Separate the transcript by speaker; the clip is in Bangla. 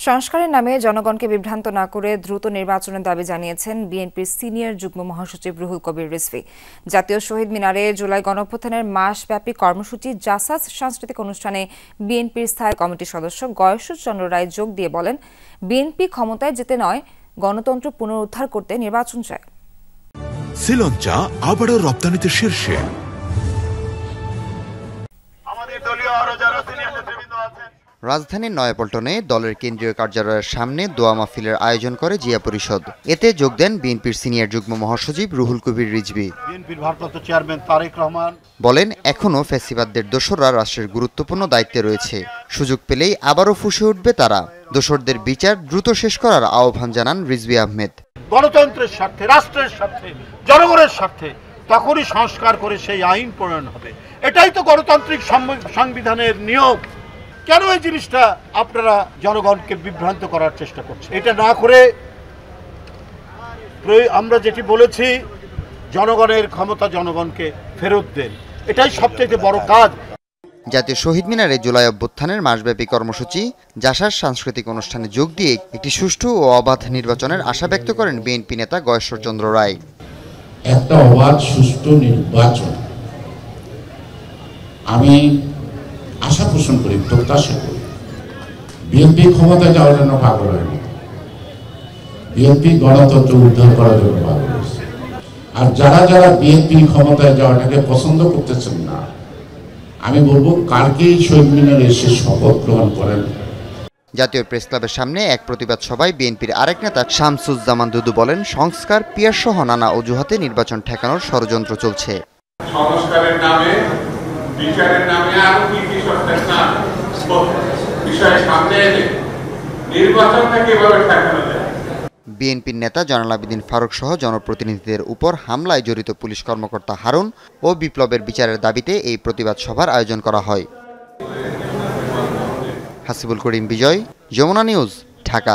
Speaker 1: সংস্কারের নামে জনগণকে বিভ্রান্ত না করে দ্রুত নির্বাচনের দাবি জানিয়েছেন বিএনপির সিনিয়র যুগ্ম মহাসচিব রুহুল কবির রিজভী। জাতীয় শহীদ মিনারে জুলাই গণঅভ্যুত্থানের মাসব্যাপী কর্মসূচি জাসাস সাংস্কৃতিক অনুষ্ঠানে বিএনপির স্থায়ী কমিটির সদস্য গয়েশ্বরচন্দ্র রায় যোগ দিয়ে বলেন, বিএনপি ক্ষমতায় যেতে নয়, গণতন্ত্র পুনরুদ্ধার করতে নির্বাচন চায়।
Speaker 2: সিলন চা আবারও রপ্তানিতে শীর্ষে।
Speaker 3: রাজধানীর নয়াপল্টনে দলের কেন্দ্রীয় কার্যালয়ের সামনে দোয়া মাহফিলের আয়োজন করে জিয়া পরিষদ। এতে যোগ দেন বিএনপির সিনিয়র যুগ্ম মহাসচিব রুহুল কবির রিজভী।
Speaker 4: বিএনপির ভারপ্রাপ্ত চেয়ারম্যান তারেক রহমান
Speaker 3: বলেন, এখনও ফ্যাসিবাদদের দোসররা রাষ্ট্রের গুরুত্বপূর্ণ দায়িত্বে রয়েছে, সুযোগ পেলেই আবারও ফুঁসে উঠবে তারা। দোসরদের বিচার দ্রুত শেষ করার আহ্বান জানান রিজভী আহমেদ।
Speaker 4: গণতন্ত্রের স্বার্থে, রাষ্ট্রের স্বার্থে, জনগণের স্বার্থে তখনই সংস্কার করে সেই আইন প্রণয়ন হবে। এটাই তো গণতান্ত্রিক সংবিধানের নিয়ম। কেন এই জিনিসটা আপনারা জনগণকে বিভ্রান্ত করার চেষ্টা করছেন? এটা না করে আমরা যেটি বলেছি, জনগণের ক্ষমতা জনগণকে ফেরত দেন, এটাই সবচেয়ে বড় কাজ।
Speaker 3: জাতীয় শহীদ মিনারে জুলাই অভ্যুত্থানের মাসব্যাপী কর্মসূচি জাসাস সাংস্কৃতিক অনুষ্ঠানে যোগ দিয়ে একটি সুষ্ঠু ও অবাধ নির্বাচনের আশা ব্যক্ত করেন বিএনপি নেতা গয়েশ্বরচন্দ্র রায়।
Speaker 5: একটা অবাধ সুষ্ঠু নির্বাচন আমি আশা পোষণ করি, প্রত্যাশা করি। বিএনপি ক্ষমতায় যাওয়ার জন্য পাগল হয়নি, বিএনপি গণতন্ত্র উদ্ধার করার জন্য পাগল হয়েছে। আর যারা যারা বিএনপি ক্ষমতায় যাওয়াটাকে পছন্দ করতেছেন না, আমি বলবো কালকেই শহীদ মিনারে এসে শপথ গ্রহণ করেন।
Speaker 3: জাতীয় প্রেস ক্লাবের সামনে এক প্রতিবাদ সভায় বিএনপির আরেক নেতা শামসুজ্জামান দুদু বলেন, সংস্কার, পিয়ার সহ নানা অজুহাতে নির্বাচন ঠেকানোর ষড়যন্ত্র চলছে।
Speaker 6: সংস্কারের নামে, বিচারের নামে আরো কি বিষয় সামনে এনে নির্বাচনটাকে এভাবে ঠেকানো যায়।
Speaker 3: বিএনপির নেতা জয়নাল আবেদিন ফারুক সহ জনপ্রতিনিধিদের উপর হামলায় জড়িত পুলিশ কর্মকর্তা হারুন ও বিপ্লবের বিচারের দাবিতে এই প্রতিবাদ সভার আয়োজন করা হয়। হাসিবুল করিম বিজয়, যমুনা নিউজ, ঢাকা।